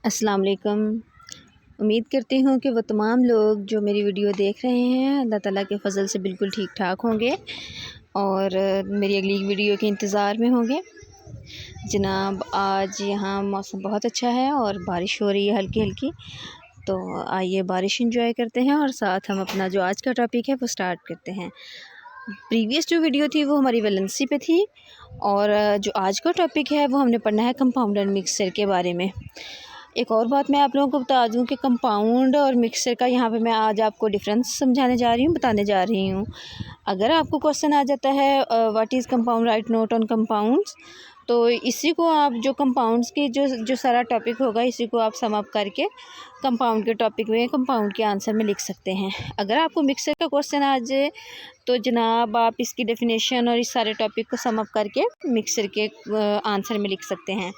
अस्सलाम वालेकुम। उम्मीद करती हूँ कि वो तमाम लोग जो मेरी वीडियो देख रहे हैं अल्लाह ताला के फ़ज़ल से बिल्कुल ठीक ठाक होंगे और मेरी अगली वीडियो के इंतज़ार में होंगे। जनाब आज यहाँ मौसम बहुत अच्छा है और बारिश हो रही है हल्की हल्की, तो आइए बारिश एंजॉय करते हैं और साथ हम अपना जो आज का टॉपिक है वो स्टार्ट करते हैं। प्रीवियस जो वीडियो थी वो हमारी वैलेंसी पे थी और जो आज का टॉपिक है वो हमने पढ़ना है कंपाउंड एंड मिक्सचर के बारे में। एक और बात मैं आप लोगों को बता दूं कि कंपाउंड और मिक्सचर का यहाँ पे मैं आज आपको डिफरेंस समझाने जा रही हूँ, बताने जा रही हूँ। अगर आपको क्वेश्चन आ जाता है what is compound, right note on compounds, तो इसी को आप जो कंपाउंड्स की जो सारा टॉपिक होगा इसी को आप सम अप करके कंपाउंड के टॉपिक में कंपाउंड के आंसर में लिख सकते हैं। अगर आपको मिक्सचर का क्वेश्चन आ जाए तो जनाब आप इसकी डेफिनेशन और इस सारे टॉपिक को सम अप करके मिक्सचर के आंसर में लिख सकते हैं।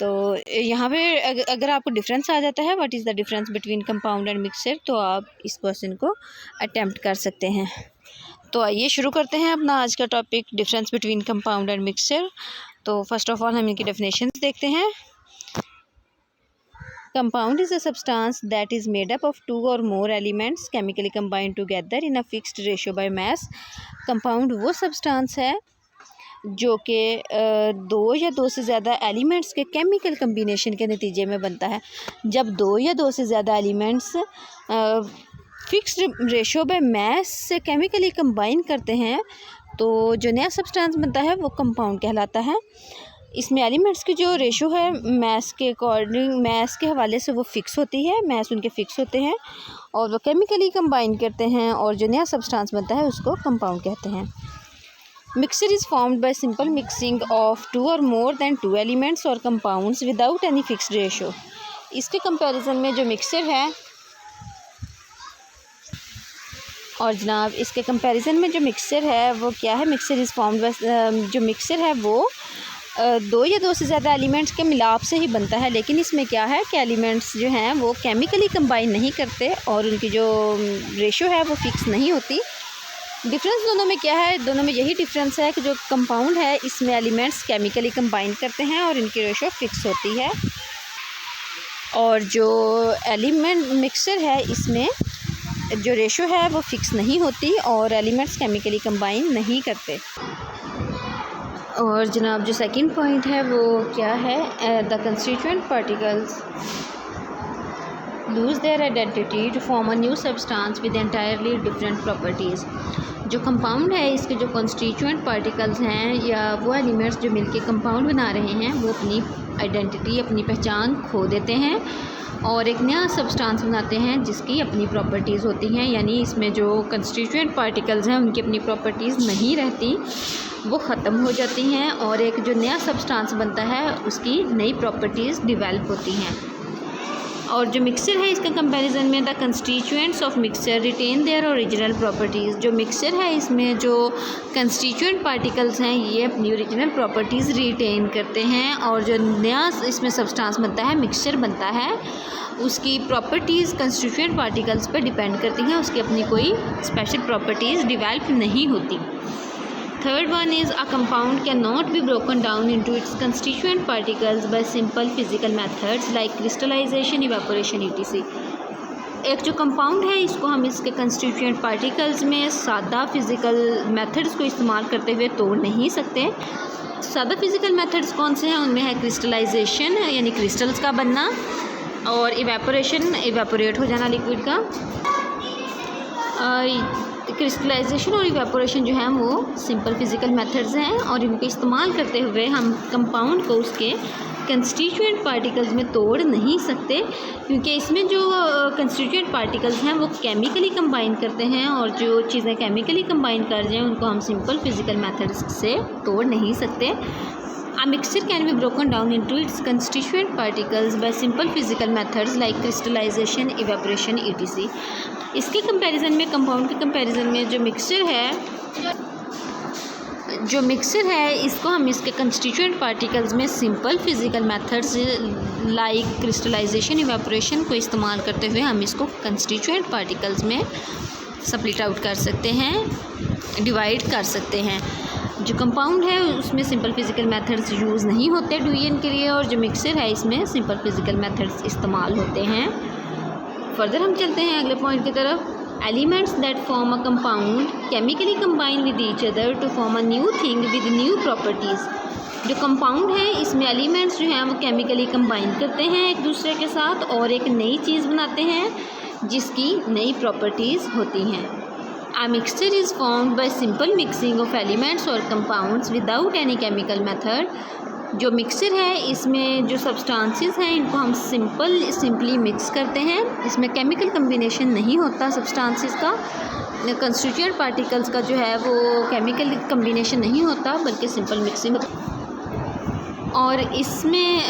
तो यहाँ पे अगर आपको डिफरेंस आ जाता है what is the difference between compound and mixture, तो आप इस क्वेश्चन को अटेम्प्ट कर सकते हैं। तो आइए शुरू करते हैं अपना आज का topic, difference between compound and mixture. तो फर्स्ट ऑफ ऑल हम इनकी डेफिनेशंस देखते हैं। Compound is a substance that is made up of two और more elements chemically combined together in a fixed ratio by mass. Compound वो substance है जो कि दो या दो से ज़्यादा एलिमेंट्स के केमिकल कम्बिनेशन के नतीजे में बनता है। जब दो या दो से ज़्यादा elements fixed ratio by mass से केमिकली कंबाइन करते हैं तो जो नया सब्सटेंस बनता है वो कंपाउंड कहलाता है। इसमें एलिमेंट्स की जो रेशो है मास के अकॉर्डिंग, मास के हवाले से वो फिक्स होती है, मास उनके फिक्स होते हैं और वो केमिकली कंबाइन करते हैं और जो नया सब्सटेंस बनता है उसको कंपाउंड कहते हैं। Mixture is formed by simple mixing of two or more than two elements or compounds without any fixed ratio. इसके कंपैरिजन में जो मिक्सचर है और जनाब इसके कंपैरिजन में जो मिक्सचर है वो क्या है, मिक्सचर इज़ फॉर्म्ड बाय, जो मिक्सचर है वो दो या दो से ज़्यादा एलिमेंट्स के मिलाप से ही बनता है, लेकिन इसमें क्या है कि एलिमेंट्स जो हैं वो केमिकली कंबाइन नहीं करते और उनकी जो रेशो है वो फिक्स नहीं होती। डिफरेंस दोनों में क्या है, दोनों में यही डिफरेंस है कि जो कंपाउंड है इसमें एलिमेंट्स केमिकली कंबाइन करते हैं और इनकी रेशो फिक्स होती है और जो एलिमेंट मिक्सचर है इसमें जो रेशो है वो फिक्स नहीं होती और एलिमेंट्स केमिकली कंबाइन नहीं करते। और जनाब जो सेकंड पॉइंट है वो क्या है, the constituent particles lose their identity to form a new substance with entirely different properties। जो कंपाउंड है इसके जो कॉन्स्टिट्यूएंट पार्टिकल्स हैं या वो एलिमेंट्स जो मिलके कंपाउंड बना रहे हैं वो अपनी आइडेंटिटी, अपनी पहचान खो देते हैं और एक नया सब्सटेंस बनाते हैं जिसकी अपनी प्रॉपर्टीज़ होती हैं। यानी इसमें जो कॉन्स्टिट्यूएंट पार्टिकल्स हैं उनकी अपनी प्रॉपर्टीज़ नहीं रहती, वो ख़त्म हो जाती हैं और एक जो नया सब्सटेंस बनता है उसकी नई प्रॉपर्टीज़ डिवेल्प होती हैं। और जो मिक्सचर है इसके कंपैरिजन में the constituents of mixture retain their original properties. जो मिक्सचर है इसमें जो कंस्टिट्यूएंट पार्टिकल्स हैं ये अपनी ओरिजिनल प्रॉपर्टीज़ रिटेन करते हैं और जो नया इसमें सब्सटेंस बनता है, मिक्सचर बनता है, उसकी प्रॉपर्टीज़ कंस्टिट्यूएंट पार्टिकल्स पर डिपेंड करती हैं, उसकी अपनी कोई स्पेशल प्रॉपर्टीज़ डिवेल्प नहीं होती। Third one is a compound cannot be broken down into its constituent particles by simple physical methods like crystallization, evaporation, etc. एक जो कंपाउंड है इसको हम इसके कंस्टिट्यूएंट पार्टिकल्स में सादा फिज़िकल मेथड्स को इस्तेमाल करते हुए तोड़ नहीं सकते। सादा फिज़िकल मेथड्स कौन से हैं, उनमें है क्रिस्टलाइजेशन यानी क्रिस्टल्स का बनना और इवेपोरेशन, इवेपोरेट हो जाना लिक्विड का। क्रिस्टलाइजेशन और इवेपोरेशन जो है वो सिंपल फिज़िकल मेथड्स हैं और इनको इस्तेमाल करते हुए हम कंपाउंड को उसके कंस्टिट्यूएंट पार्टिकल्स में तोड़ नहीं सकते क्योंकि इसमें जो कंस्टिट्यूएंट पार्टिकल्स हैं वो केमिकली कंबाइन करते हैं और जो चीज़ें केमिकली कंबाइन कर जाएँ उनको हम सिंपल फिज़िकल मेथड्स से तोड़ नहीं सकते। A mixture can be broken down into its constituent particles by simple physical methods like crystallization, evaporation, etc. इसके कंपैरिजन में, कंपाउंड के कंपैरिजन में जो मिक्सचर है इसको हम इसके कंस्टिट्यूएंट पार्टिकल्स में simple physical methods like crystallisation, evaporation को इस्तेमाल करते हुए हम इसको कंस्टिट्यूएंट पार्टिकल्स में स्प्लिट आउट कर सकते हैं, डिवाइड कर सकते हैं। जो कंपाउंड है उसमें सिंपल फिज़िकल मेथड्स यूज़ नहीं होते डुएन के लिए, और जो मिक्सर है इसमें सिंपल फिज़िकल मेथड्स इस्तेमाल होते हैं। फर्दर हम चलते हैं अगले पॉइंट की तरफ। Elements that form a compound chemically combine with each other to form a new thing with new properties. जो कंपाउंड है इसमें एलिमेंट्स जो हैं वो केमिकली कंबाइन करते हैं एक दूसरे के साथ और एक नई चीज़ बनाते हैं जिसकी नई प्रॉपर्टीज़ होती हैं। A mixture is formed by simple mixing of elements or compounds without any chemical method। जो मिक्सर है इसमें जो सब्सटेंसेस हैं इनको हम सिंपली मिक्स करते हैं, इसमें केमिकल कम्बिनेशन नहीं होता सब्सटेंसेस का, कंस्टिट्यूएंट पार्टिकल्स का जो है वो केमिकल कम्बिनेशन नहीं होता बल्कि सिंपल मिक्सिंग, और इसमें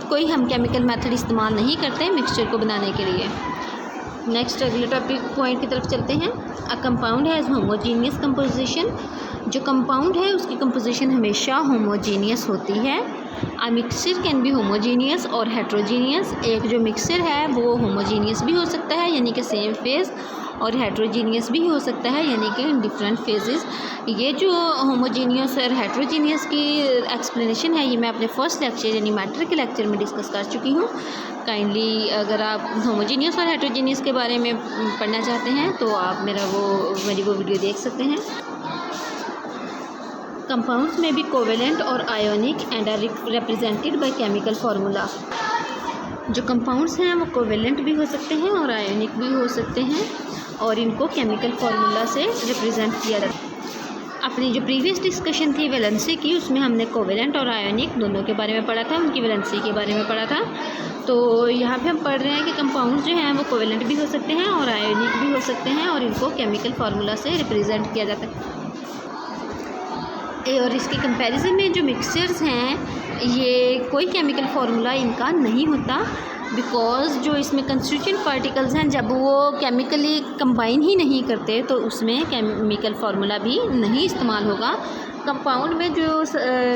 कोई हम केमिकल मेथड इस्तेमाल नहीं करते मिक्सचर को बनाने के लिए। नेक्स्ट अगले टॉपिक पॉइंट की तरफ चलते हैं। A compound has homogeneous composition. जो कंपाउंड है उसकी कंपोजिशन हमेशा होमोजीनियस होती है। A mixture can be homogeneous और हेट्रोजीनियस। एक जो मिक्सचर है वो होमोजीनियस भी हो सकता है यानी कि सेम फेज, और हेट्रोजीनियस भी हो सकता है यानी कि डिफरेंट फेजेस। ये जो होमोजीनियस और हेट्रोजीनियस की एक्सप्लेनेशन है ये मैं अपने फर्स्ट लेक्चर यानी मैटर के लेक्चर में डिस्कस कर चुकी हूँ। काइंडली अगर आप होमोजीनियस और हेट्रोजीनियस के बारे में पढ़ना चाहते हैं तो आप मेरी वो वीडियो देख सकते हैं। कंपाउंड्स में भी कोवेलेंट और ionic and are represented by chemical formula. जो कंपाउंड्स हैं वो कोवेलेंट भी हो सकते हैं और आयोनिक भी हो सकते हैं और इनको केमिकल फार्मूला से रिप्रेजेंट किया जाता है। अपनी जो प्रीवियस डिस्कशन थी वैलेंसी की उसमें हमने कोवेलेंट और आयोनिक दोनों के बारे में पढ़ा था, उनकी वैलेंसी के बारे में पढ़ा था। तो यहाँ पे हम पढ़ रहे हैं कि कंपाउंड्स जो हैं वो कोवेलेंट भी हो सकते हैं और आयोनिक भी हो सकते हैं और इनको केमिकल फार्मूला से रिप्रेजेंट किया जाता है। और इसके कंपैरिजन में जो मिक्सचर्स हैं ये कोई केमिकल फार्मूला इनका नहीं होता, बिकॉज़ जो इसमें कंस्टिट्यूएंट पार्टिकल्स हैं जब वो केमिकली कंबाइन ही नहीं करते तो उसमें केमिकल फार्मूला भी नहीं इस्तेमाल होगा। कंपाउंड में जो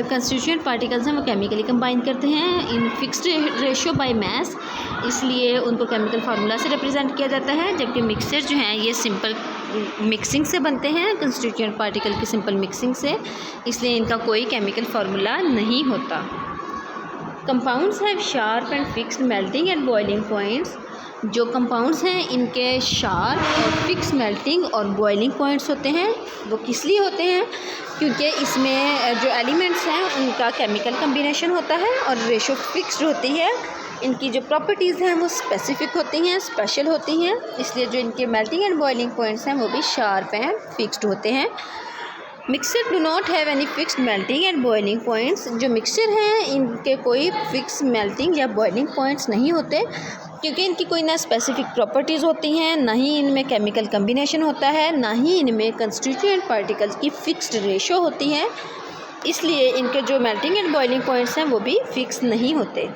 कंस्टिट्यूएंट पार्टिकल्स हैं वो केमिकली कंबाइन करते हैं इन फिक्स्ड रेशियो बाय मास, इसलिए उनको केमिकल फार्मूला से रिप्रेजेंट किया जाता है। जबकि मिक्सचर जो हैं ये सिंपल मिक्सिंग से बनते हैं, कंस्टिट्यूएंट पार्टिकल की सिंपल मिक्सिंग से, इसलिए इनका कोई केमिकल फार्मूला नहीं होता। Compounds have sharp and fixed melting and boiling points. जो कंपाउंड्स हैं इनके शार्प और फिक्स मेल्टिंग और बॉइलिंग पॉइंट्स होते हैं। वो किस लिए होते हैं? क्योंकि इसमें जो एलिमेंट्स हैं उनका केमिकल कम्बिनेशन होता है और रेशो फिक्स्ड होती है। इनकी जो प्रॉपर्टीज़ हैं वो स्पेसिफिक होती हैं, स्पेशल होती हैं, इसलिए जो इनके मेल्टिंग एंड बॉइलिंग पॉइंट्स हैं वो भी शार्प एंड फिक्स्ड होते हैं। Mixer do not have any fixed melting and boiling points. जो मिक्सर हैं इनके कोई फिक्स मेल्टिंग या बॉइलिंग पॉइंट्स नहीं होते क्योंकि इनकी कोई ना स्पेसिफिक प्रॉपर्टीज़ होती हैं, ना ही इनमें केमिकल कम्बिनेशन होता है, ना ही इनमें कंस्टिट्यूएंट पार्टिकल्स की फिक्स्ड रेशो होती है, इसलिए इनके जो मेल्टिंग एंड बॉइलिंग पॉइंट्स हैं वो भी फिक्स नहीं होते।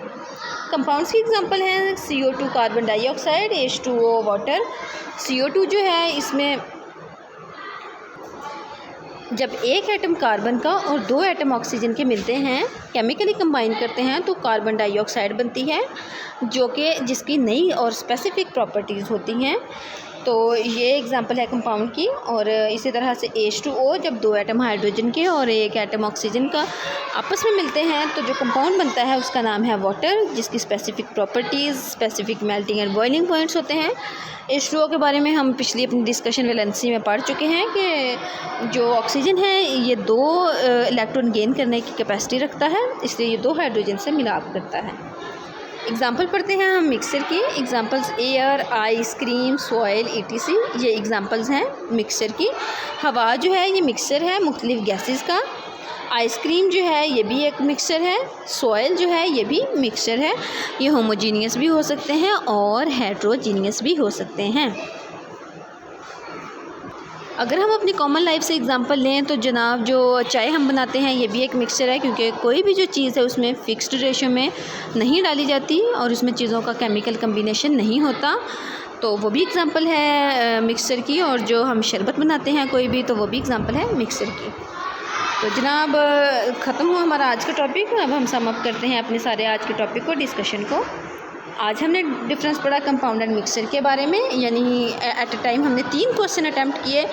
कंपाउंड्स की एग्जांपल हैं CO2 carbon dioxide, H2O water. CO2 जो है इसमें जब एक एटम कार्बन का और 2 एटम ऑक्सीजन के मिलते हैं, केमिकली कंबाइन करते हैं तो कार्बन डाइऑक्साइड बनती है जो कि जिसकी नई और स्पेसिफिक प्रॉपर्टीज़ होती हैं। तो ये एग्जांपल है कंपाउंड की। और इसी तरह से H2O जब 2 एटम हाइड्रोजन के और 1 एटम ऑक्सीजन का आपस में मिलते हैं तो जो कंपाउंड बनता है उसका नाम है वाटर, जिसकी specific properties, specific melting and boiling points होते हैं। H2O के बारे में हम पिछली अपनी डिस्कशन वैलेंसी में पढ़ चुके हैं कि जो ऑक्सीजन है ये 2 इलेक्ट्रॉन गेन करने की कैपेसिटी रखता है, इसलिए ये 2 हाइड्रोजन से मिलाप करता है। एग्ज़ाम्पल पढ़ते हैं हम मिक्सर की। Examples air, ice cream, soil, ETC ये एग्ज़ाम्पल्स हैं मिक्सर की। हवा जो है ये मिक्सर है मुख्तलिफ़ गैसेस का। आइसक्रीम जो है ये भी एक मिक्सचर है। सॉइल जो है ये भी मिक्सचर है। ये होमोजीनियस भी हो सकते हैं और हेट्रोजीनियस भी हो सकते हैं। अगर हम अपनी कॉमन लाइफ से एग्जांपल लें तो जनाब जो चाय हम बनाते हैं ये भी एक मिक्सचर है, क्योंकि कोई भी जो चीज़ है उसमें फ़िक्स्ड रेशो में नहीं डाली जाती और उसमें चीज़ों का केमिकल कम्बिनेशन नहीं होता, तो वो भी एग्जांपल है मिक्सचर की। और जो हम शरबत बनाते हैं कोई भी, तो वो भी एग्जांपल है मिक्सचर की। तो जनाब ख़त्म हुआ हमारा आज का टॉपिक। अब हम सम अप करते हैं अपने सारे आज के टॉपिक को, डिस्कशन को। आज हमने डिफरेंस पढ़ा कंपाउंड एंड मिक्सर के बारे में, यानी एट अ टाइम हमने 3 क्वेश्चन अटैम्प्ट किए।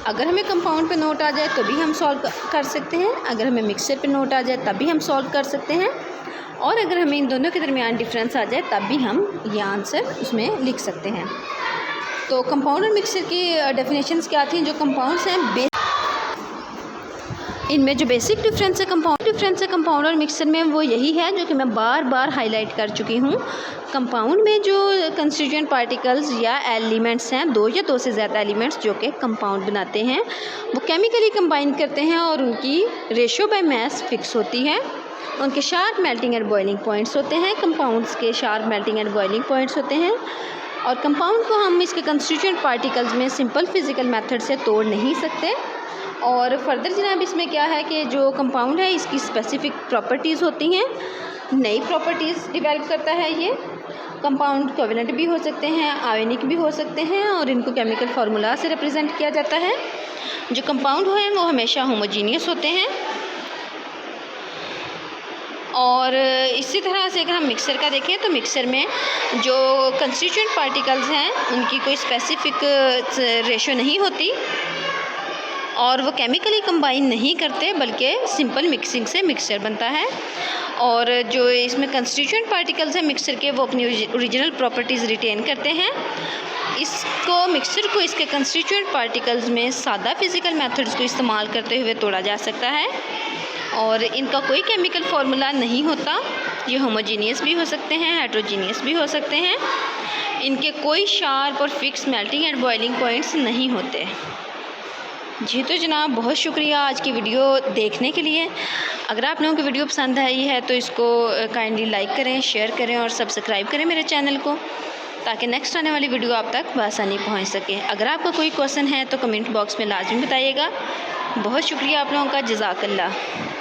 अगर हमें कंपाउंड पे नोट आ जाए तो भी हम सॉल्व कर सकते हैं, अगर हमें मिक्सर पे नोट आ जाए तब भी हम सॉल्व कर सकते हैं, और अगर हमें इन दोनों के दरमियान डिफरेंस आ जाए तब भी हम ये आंसर उसमें लिख सकते हैं। तो कंपाउंड और मिक्सर की डेफिनेशंस क्या थी? जो कंपाउंड्स हैं इनमें जो बेसिक डिफरेंस है कंपाउंड और मिक्सर में, वो यही है जो कि मैं बार बार हाईलाइट कर चुकी हूँ। कंपाउंड में जो कंस्टिट्यूएंट पार्टिकल्स या एलिमेंट्स हैं, 2 या 2 से ज़्यादा एलिमेंट्स जो कि कंपाउंड बनाते हैं, वो केमिकली कंबाइन करते हैं और उनकी रेशियो बाय मास फिक्स होती है। उनके sharp melting and boiling points होते हैं, कंपाउंड्स के sharp melting and boiling points होते हैं। और कंपाउंड को हम इसके कंस्टिट्यूएंट पार्टिकल्स में सिंपल फिज़िकल मेथड से तोड़ नहीं सकते। और फर्दर जनाब इसमें क्या है कि जो कंपाउंड है इसकी स्पेसिफिक प्रॉपर्टीज़ होती हैं, नई प्रॉपर्टीज़ डेवलप करता है ये। कंपाउंड कोवेलेंट भी हो सकते हैं, आयोनिक भी हो सकते हैं, और इनको केमिकल फार्मूला से रिप्रेजेंट किया जाता है। जो कंपाउंड हैं वो हमेशा होमोजीनियस होते हैं। और इसी तरह से अगर हम मिक्सर का देखें तो मिक्सर में जो कंस्टिट्यूएंट पार्टिकल्स हैं उनकी कोई स्पेसिफिक रेशो नहीं होती, और वो केमिकली कंबाइन नहीं करते, बल्कि सिंपल मिक्सिंग से मिक्सचर बनता है। और जो इसमें कंस्टिट्यूएंट पार्टिकल्स हैं मिक्सर के, वो अपनी ओरिजिनल प्रॉपर्टीज़ रिटेन करते हैं। मिक्सचर को इसके कंस्टिट्यूएंट पार्टिकल्स में सादा फिज़िकल मेथड्स को इस्तेमाल करते हुए तोड़ा जा सकता है, और इनका कोई केमिकल फार्मूला नहीं होता। ये होमोजीनियस भी हो सकते हैं, हेट्रोजीनियस भी हो सकते हैं। इनके कोई शार्प और fix melting and boiling points नहीं होते। जी तो जनाब, बहुत शुक्रिया आज की वीडियो देखने के लिए। अगर आप लोगों को वीडियो पसंद आई है तो इसको काइंडली लाइक करें, शेयर करें और सब्सक्राइब करें मेरे चैनल को, ताकि नेक्स्ट आने वाली वीडियो आप तक बआसानी पहुंच सके। अगर आपका कोई क्वेश्चन है तो कमेंट बॉक्स में लाजमी बताइएगा। बहुत शुक्रिया आप लोगों का, जज़ाकल्लाह।